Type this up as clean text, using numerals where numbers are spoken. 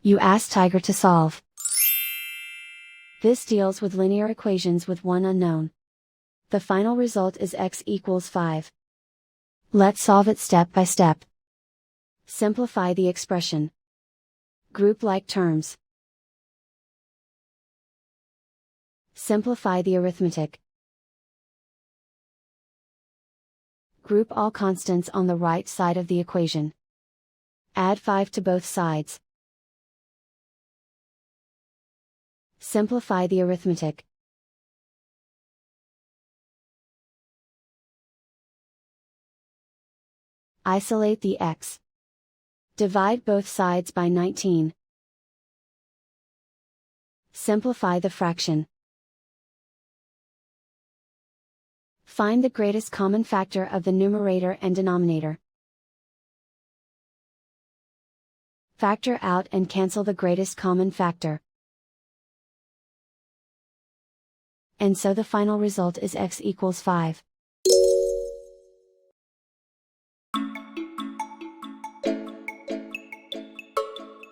You ask Tiger to solve. This deals with linear equations with one unknown. The final result is x equals 5. Let's solve it step by step. Simplify the expression. Group like terms. Simplify the arithmetic. Group all constants on the right side of the equation. Add 5 to both sides. Simplify the arithmetic. Isolate the x. Divide both sides by 19. Simplify the fraction. Find the greatest common factor of the numerator and denominator. Factor out and cancel the greatest common factor. And so the final result is x equals 5.